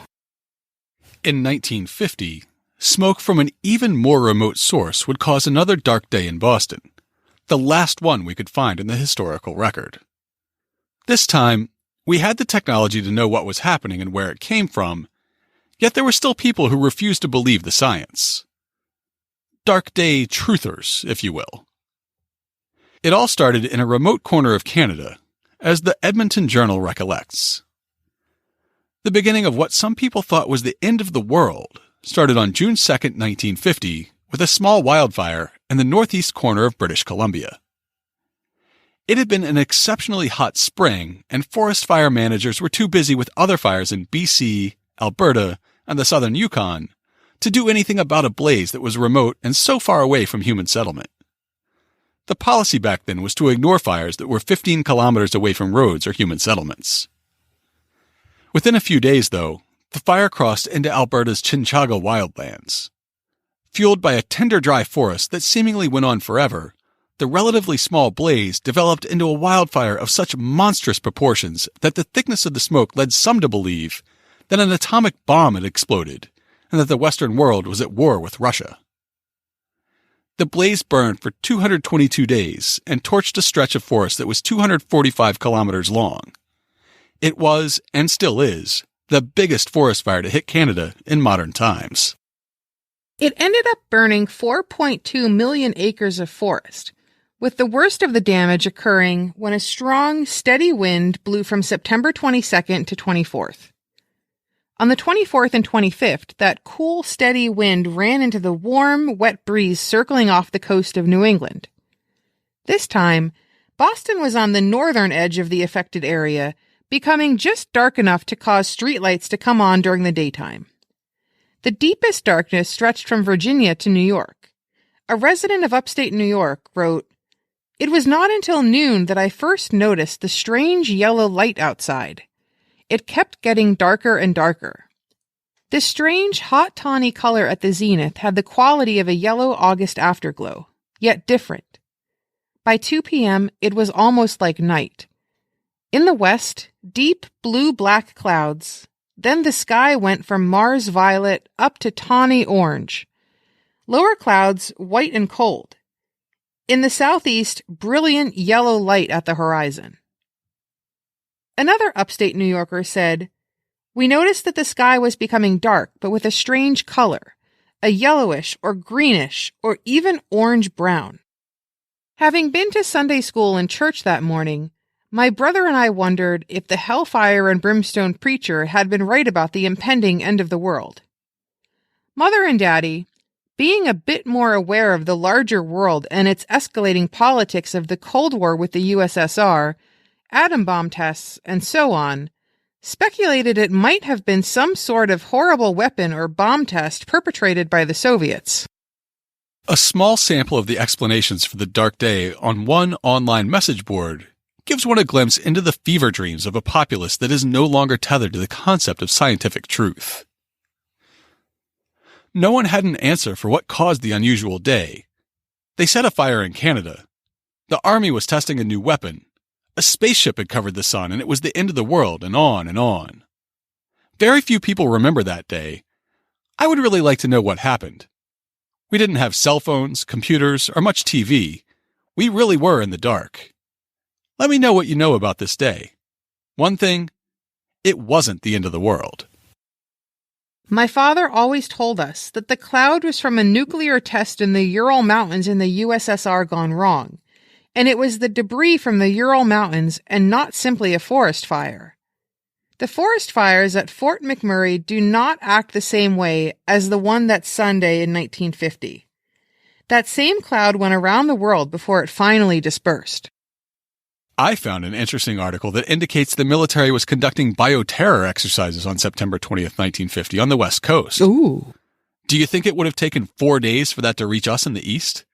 In 1950, smoke from an even more remote source would cause another dark day in Boston, the last one we could find in the historical record. This time, we had the technology to know what was happening and where it came from, yet there were still people who refused to believe the science. Dark day truthers, if you will. It all started in a remote corner of Canada, as the Edmonton Journal recollects. The beginning of what some people thought was the end of the world started on June 2, 1950, with a small wildfire in the northeast corner of British Columbia. It had been an exceptionally hot spring, and forest fire managers were too busy with other fires in BC, Alberta, and the southern Yukon to do anything about a blaze that was remote and so far away from human settlement. The policy back then was to ignore fires that were 15 kilometers away from roads or human settlements. Within a few days, though, the fire crossed into Alberta's Chinchaga wildlands. Fueled by a tender dry forest that seemingly went on forever, the relatively small blaze developed into a wildfire of such monstrous proportions that the thickness of the smoke led some to believe that an atomic bomb had exploded and that the Western world was at war with Russia. The blaze burned for 222 days and torched a stretch of forest that was 245 kilometers long. It was, and still is, the biggest forest fire to hit Canada in modern times. It ended up burning 4.2 million acres of forest, with the worst of the damage occurring when a strong, steady wind blew from September 22nd to 24th. On the 24th and 25th, that cool, steady wind ran into the warm, wet breeze circling off the coast of New England. This time, Boston was on the northern edge of the affected area, becoming just dark enough to cause streetlights to come on during the daytime. The deepest darkness stretched from Virginia to New York. A resident of upstate New York wrote, "It was not until noon that I first noticed the strange yellow light outside. It kept getting darker and darker. This strange, hot tawny color at the zenith had the quality of a yellow August afterglow, yet different. By 2 p.m., it was almost like night. In the west, deep blue-black clouds. Then the sky went from Mars violet up to tawny orange. Lower clouds, white and cold. In the southeast, brilliant yellow light at the horizon." Another upstate New Yorker said, "We noticed that the sky was becoming dark, but with a strange color, a yellowish or greenish or even orange-brown. Having been to Sunday school and church that morning, my brother and I wondered if the hellfire and brimstone preacher had been right about the impending end of the world. Mother and Daddy, being a bit more aware of the larger world and its escalating politics of the Cold War with the USSR, atom bomb tests, and so on, speculated it might have been some sort of horrible weapon or bomb test perpetrated by the Soviets." A small sample of the explanations for the dark day on one online message board gives one a glimpse into the fever dreams of a populace that is no longer tethered to the concept of scientific truth. No one had an answer for what caused the unusual day. They set a fire in Canada. The army was testing a new weapon. A spaceship had covered the sun, and it was the end of the world, and on and on. Very few people remember that day. I would really like to know what happened. We didn't have cell phones, computers, or much TV. We really were in the dark. Let me know what you know about this day. One thing, it wasn't the end of the world. My father always told us that the cloud was from a nuclear test in the Ural Mountains in the USSR gone wrong, and it was the debris from the Ural Mountains and not simply a forest fire. The forest fires at Fort McMurray do not act the same way as the one that Sunday in 1950. That same cloud went around the world before it finally dispersed. I found an interesting article that indicates the military was conducting bioterror exercises on September 20th, 1950 on the West Coast. Ooh. Do you think it would have taken 4 days for that to reach us in the East?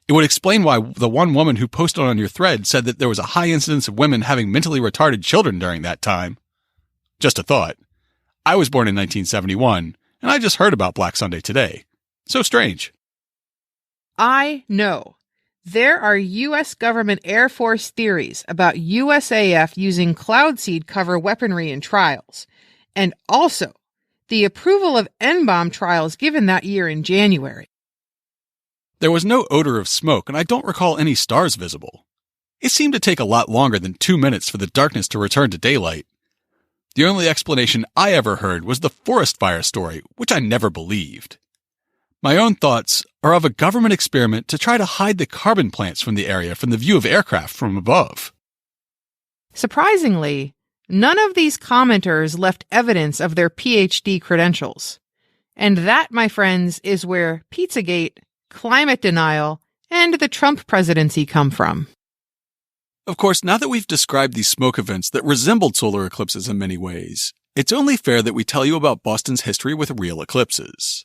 It would explain why the one woman who posted on your thread said that there was a high incidence of women having mentally retarded children during that time. Just a thought. I was born in 1971, and I just heard about Black Sunday today. So strange. I know. There are U.S. government Air Force theories about USAF using cloud seed cover weaponry in trials, and also the approval of N-bomb trials given that year in January. There was no odor of smoke, and I don't recall any stars visible. It seemed to take a lot longer than 2 minutes for the darkness to return to daylight. The only explanation I ever heard was the forest fire story, which I never believed. My own thoughts are of a government experiment to try to hide the carbon plants from the area from the view of aircraft from above. Surprisingly, none of these commenters left evidence of their PhD credentials. And that, my friends, is where Pizzagate, climate denial, and the Trump presidency come from. Of course, now that we've described these smoke events that resembled solar eclipses in many ways, it's only fair that we tell you about Boston's history with real eclipses.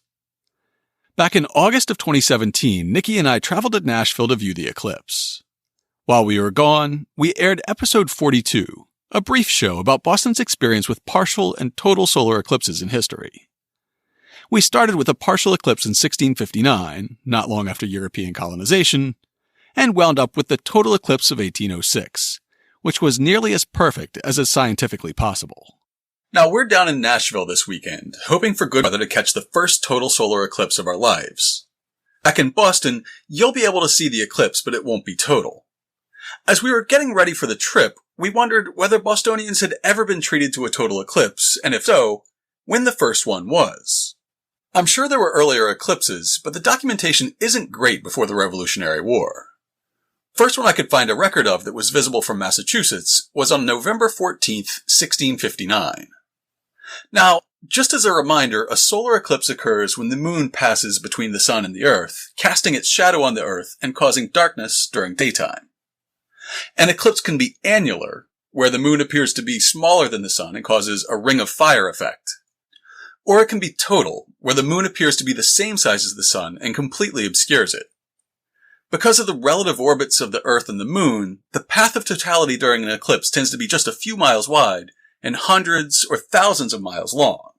Back in August of 2017, Nikki and I traveled to Nashville to view the eclipse. While we were gone, we aired episode 42, a brief show about Boston's experience with partial and total solar eclipses in history. We started with a partial eclipse in 1659, not long after European colonization, and wound up with the total eclipse of 1806, which was nearly as perfect as is scientifically possible. Now, we're down in Nashville this weekend, hoping for good weather to catch the first total solar eclipse of our lives. Back in Boston, you'll be able to see the eclipse, but it won't be total. As we were getting ready for the trip, we wondered whether Bostonians had ever been treated to a total eclipse, and if so, when the first one was. I'm sure there were earlier eclipses, but the documentation isn't great before the Revolutionary War. First one I could find a record of that was visible from Massachusetts was on November 14th, 1659. Now, just as a reminder, a solar eclipse occurs when the moon passes between the sun and the earth, casting its shadow on the earth and causing darkness during daytime. An eclipse can be annular, where the moon appears to be smaller than the sun and causes a ring of fire effect. Or it can be total, where the moon appears to be the same size as the sun and completely obscures it. Because of the relative orbits of the earth and the moon, the path of totality during an eclipse tends to be just a few miles wide and hundreds or thousands of miles long.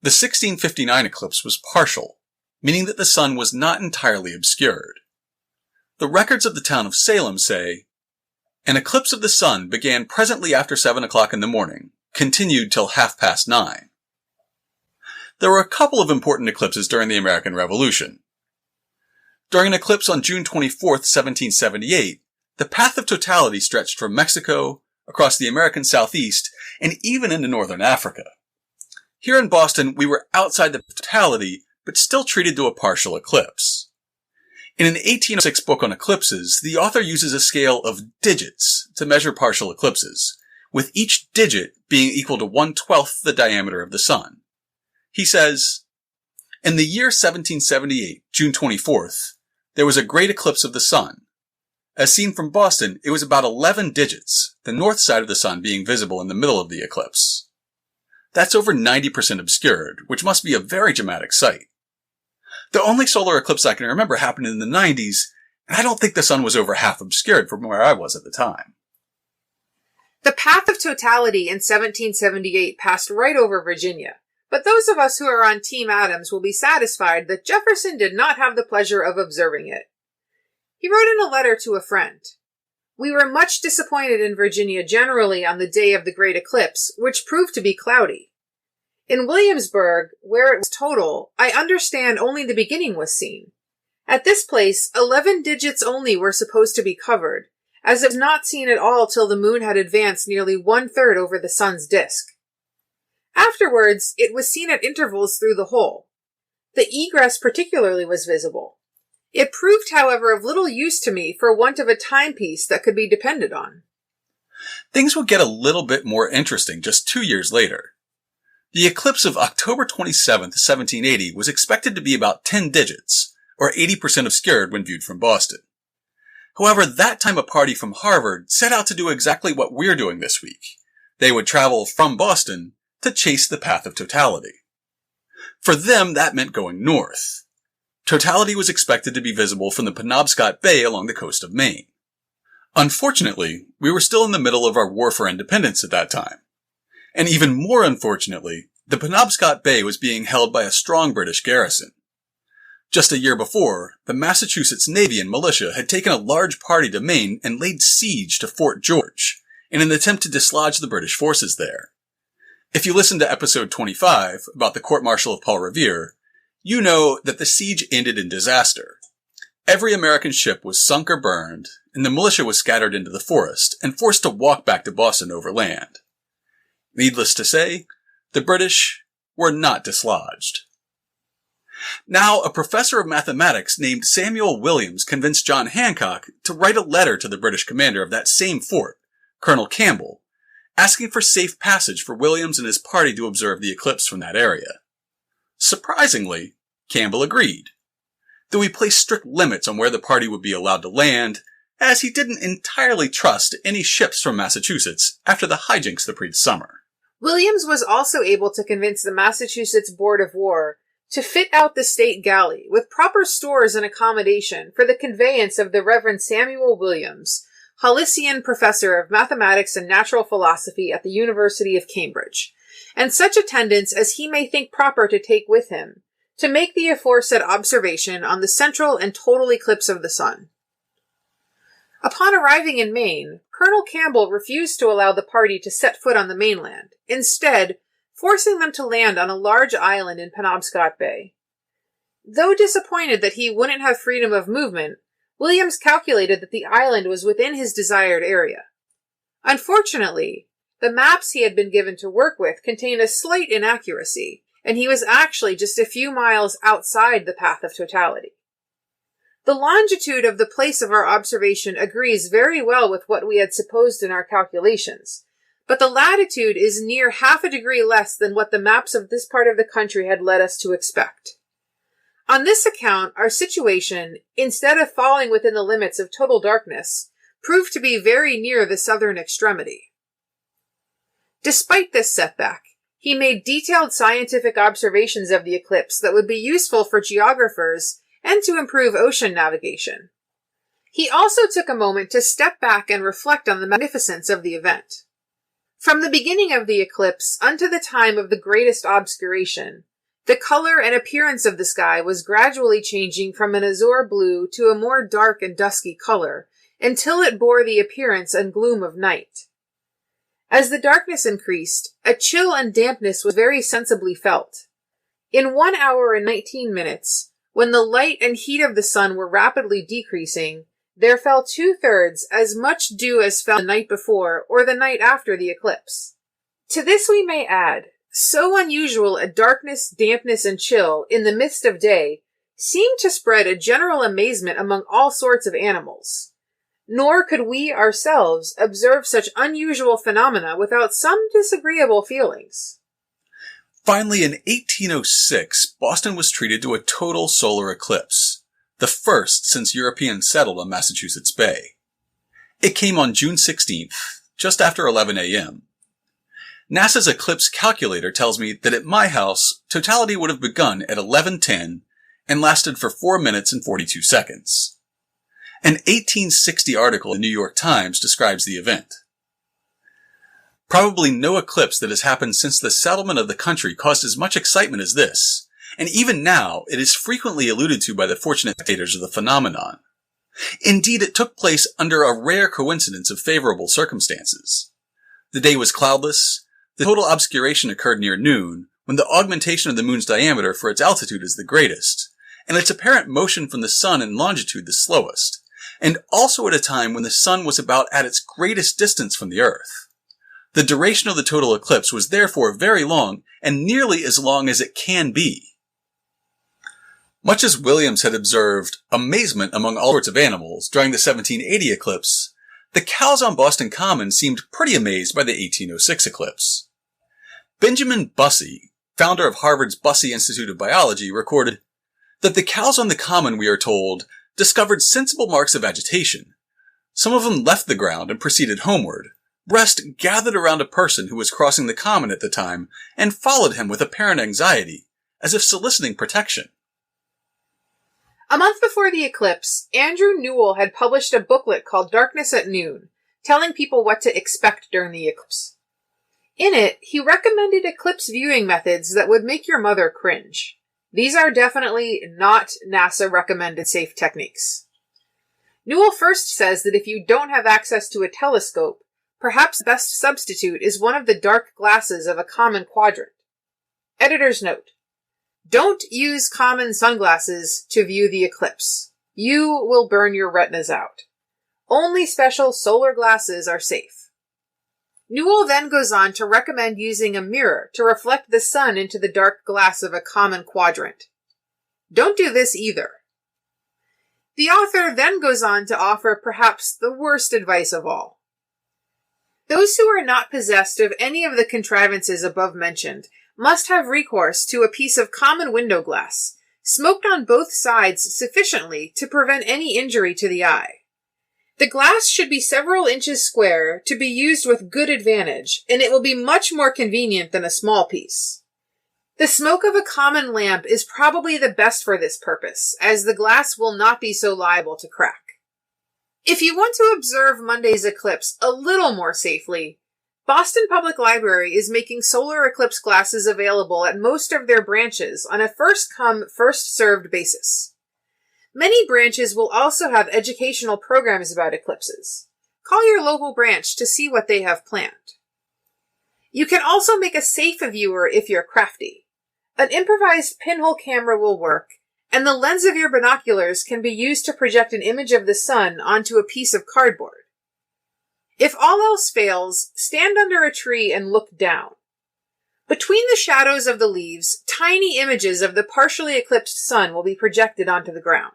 The 1659 eclipse was partial, meaning that the sun was not entirely obscured. The records of the town of Salem say, "An eclipse of the sun began presently after 7 o'clock in the morning, continued till 9:30. There were a couple of important eclipses during the American Revolution. During an eclipse on June 24th, 1778, the path of totality stretched from Mexico, across the American Southeast, and even into northern Africa. Here in Boston, we were outside the totality, but still treated to a partial eclipse. In an 1806 book on eclipses, the author uses a scale of digits to measure partial eclipses, with each digit being equal to 1/12 the diameter of the sun. He says, "In the year 1778, June 24th, there was a great eclipse of the sun. As seen from Boston, it was about 11 digits, the north side of the sun being visible in the middle of the eclipse. That's over 90% obscured, which must be a very dramatic sight. The only solar eclipse I can remember happened in the 90s, and I don't think the sun was over half obscured from where I was at the time." The path of totality in 1778 passed right over Virginia, but those of us who are on Team Adams will be satisfied that Jefferson did not have the pleasure of observing it. He wrote in a letter to a friend, "We were much disappointed in Virginia generally on the day of the great eclipse, which proved to be cloudy. In Williamsburg, where it was total, I understand only the beginning was seen. At this place, 11 digits only were supposed to be covered, as it was not seen at all till the moon had advanced nearly 1/3 over the sun's disk. Afterwards, it was seen at intervals through the whole. The egress particularly was visible. It proved, however, of little use to me for want of a timepiece that could be depended on." Things would get a little bit more interesting just 2 years later. The eclipse of October 27th, 1780 was expected to be about 10 digits, or 80% obscured when viewed from Boston. However, that time a party from Harvard set out to do exactly what we're doing this week. They would travel from Boston to chase the path of totality. For them, that meant going north. Totality was expected to be visible from the Penobscot Bay along the coast of Maine. Unfortunately, we were still in the middle of our war for independence at that time. And even more unfortunately, the Penobscot Bay was being held by a strong British garrison. Just a year before, the Massachusetts Navy and militia had taken a large party to Maine and laid siege to Fort George in an attempt to dislodge the British forces there. If you listen to episode 25 about the court-martial of Paul Revere, you know that the siege ended in disaster. Every American ship was sunk or burned, and the militia was scattered into the forest and forced to walk back to Boston over land. Needless to say, the British were not dislodged. Now, a professor of mathematics named Samuel Williams convinced John Hancock to write a letter to the British commander of that same fort, Colonel Campbell, asking for safe passage for Williams and his party to observe the eclipse from that area. Surprisingly, Campbell agreed, though he placed strict limits on where the party would be allowed to land, as he didn't entirely trust any ships from Massachusetts after the hijinks the previous summer. Williams was also able to convince the Massachusetts Board of War to fit out the state galley with proper stores and accommodation for the conveyance of the Reverend Samuel Williams, Halcyonian Professor of Mathematics and Natural Philosophy at the University of Cambridge, and such attendants as he may think proper to take with him, to make the aforesaid observation on the central and total eclipse of the sun. Upon arriving in Maine, Colonel Campbell refused to allow the party to set foot on the mainland, instead forcing them to land on a large island in Penobscot Bay. Though disappointed that he wouldn't have freedom of movement, Williams calculated that the island was within his desired area. Unfortunately, the maps he had been given to work with contained a slight inaccuracy, and he was actually just a few miles outside the path of totality. The longitude of the place of our observation agrees very well with what we had supposed in our calculations, but the latitude is near half a degree less than what the maps of this part of the country had led us to expect. On this account, our situation, instead of falling within the limits of total darkness, proved to be very near the southern extremity. Despite this setback, he made detailed scientific observations of the eclipse that would be useful for geographers and to improve ocean navigation. He also took a moment to step back and reflect on the magnificence of the event. From the beginning of the eclipse unto the time of the greatest obscuration, the color and appearance of the sky was gradually changing from an azure blue to a more dark and dusky color, until it bore the appearance and gloom of night. As the darkness increased, a chill and dampness was very sensibly felt. In 1 hour and 19 minutes, when the light and heat of the sun were rapidly decreasing, there fell 2/3 as much dew as fell the night before or the night after the eclipse. To this we may add, so unusual a darkness, dampness, and chill in the midst of day seemed to spread a general amazement among all sorts of animals. Nor could we ourselves observe such unusual phenomena without some disagreeable feelings. Finally, in 1806, Boston was treated to a total solar eclipse, the first since Europeans settled on Massachusetts Bay. It came on June 16th, just after 11 a.m. NASA's eclipse calculator tells me that at my house, totality would have begun at 11:10 and lasted for 4 minutes and 42 seconds. An 1860 article in the New York Times describes the event. Probably no eclipse that has happened since the settlement of the country caused as much excitement as this, and even now it is frequently alluded to by the fortunate spectators of the phenomenon. Indeed, it took place under a rare coincidence of favorable circumstances. The day was cloudless, the total obscuration occurred near noon, when the augmentation of the moon's diameter for its altitude is the greatest, and its apparent motion from the sun in longitude the slowest, and also at a time when the sun was about at its greatest distance from the earth. The duration of the total eclipse was therefore very long, and nearly as long as it can be. Much as Williams had observed amazement among all sorts of animals during the 1780 eclipse, the cows on Boston Common seemed pretty amazed by the 1806 eclipse. Benjamin Bussey, founder of Harvard's Bussey Institute of Biology, recorded that the cows on the Common, we are told, discovered sensible marks of agitation. Some of them left the ground and proceeded homeward. Rest gathered around a person who was crossing the Common at the time and followed him with apparent anxiety, as if soliciting protection. A month before the eclipse, Andrew Newell had published a booklet called Darkness at Noon, telling people what to expect during the eclipse. In it, he recommended eclipse viewing methods that would make your mother cringe. These are definitely not NASA-recommended safe techniques. Newell first says that if you don't have access to a telescope, perhaps the best substitute is one of the dark glasses of a common quadrant. Editor's note: don't use common sunglasses to view the eclipse. You will burn your retinas out. Only special solar glasses are safe. Newell then goes on to recommend using a mirror to reflect the sun into the dark glass of a common quadrant. Don't do this either. The author then goes on to offer perhaps the worst advice of all. Those who are not possessed of any of the contrivances above mentioned must have recourse to a piece of common window glass, smoked on both sides sufficiently to prevent any injury to the eye. The glass should be several inches square to be used with good advantage, and it will be much more convenient than a small piece. The smoke of a common lamp is probably the best for this purpose, as the glass will not be so liable to crack. If you want to observe Monday's eclipse a little more safely, Boston Public Library is making solar eclipse glasses available at most of their branches on a first-come, first-served basis. Many branches will also have educational programs about eclipses. Call your local branch to see what they have planned. You can also make a safe viewer if you're crafty. An improvised pinhole camera will work, and the lens of your binoculars can be used to project an image of the sun onto a piece of cardboard. If all else fails, stand under a tree and look down. Between the shadows of the leaves, tiny images of the partially eclipsed sun will be projected onto the ground.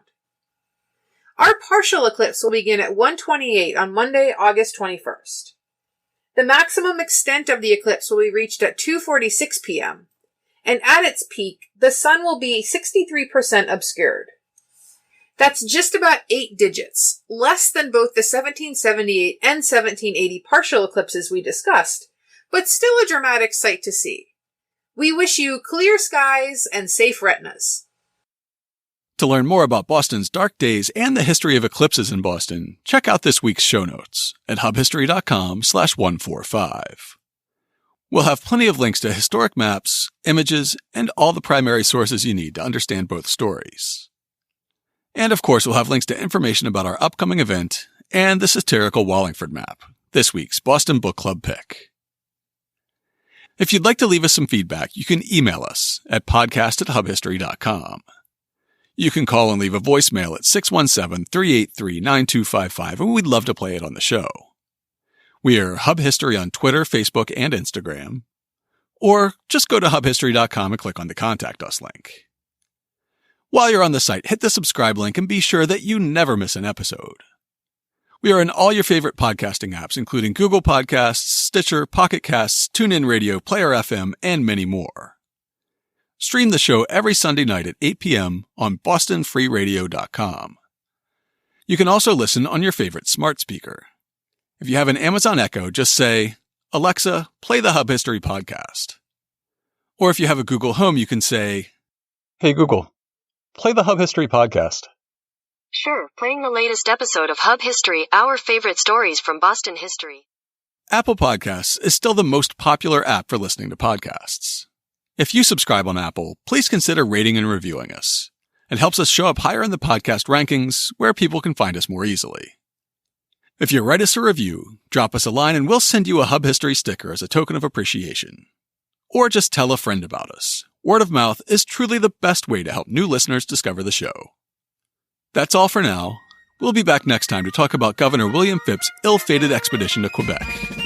Our partial eclipse will begin at 1:28 on Monday, August 21st. The maximum extent of the eclipse will be reached at 2:46 p.m., and at its peak, the sun will be 63% obscured. That's just about 8 digits, less than both the 1778 and 1780 partial eclipses we discussed, but still a dramatic sight to see. We wish you clear skies and safe retinas. To learn more about Boston's dark days and the history of eclipses in Boston, check out this week's show notes at hubhistory.com/145. We'll have plenty of links to historic maps, images, and all the primary sources you need to understand both stories. And of course, we'll have links to information about our upcoming event and the satirical Wallingford map, this week's Boston Book Club pick. If you'd like to leave us some feedback, you can email us at podcast@hubhistory.com. You can call and leave a voicemail at 617-383-9255, and we'd love to play it on the show. We are Hub History on Twitter, Facebook, and Instagram. Or just go to hubhistory.com and click on the Contact Us link. While you're on the site, hit the subscribe link and be sure that you never miss an episode. We are in all your favorite podcasting apps, including Google Podcasts, Stitcher, Pocket Casts, TuneIn Radio, Player FM, and many more. Stream the show every Sunday night at 8 p.m. on bostonfreeradio.com. You can also listen on your favorite smart speaker. If you have an Amazon Echo, just say, "Alexa, play the Hub History podcast." Or if you have a Google Home, you can say, "Hey Google, play the Hub History podcast." Sure, playing the latest episode of Hub History, our favorite stories from Boston history. Apple Podcasts is still the most popular app for listening to podcasts. If you subscribe on Apple, please consider rating and reviewing us. It helps us show up higher in the podcast rankings where people can find us more easily. If you write us a review, drop us a line and we'll send you a Hub History sticker as a token of appreciation. Or just tell a friend about us. Word of mouth is truly the best way to help new listeners discover the show. That's all for now. We'll be back next time to talk about Governor William Phipp's ill-fated expedition to Quebec.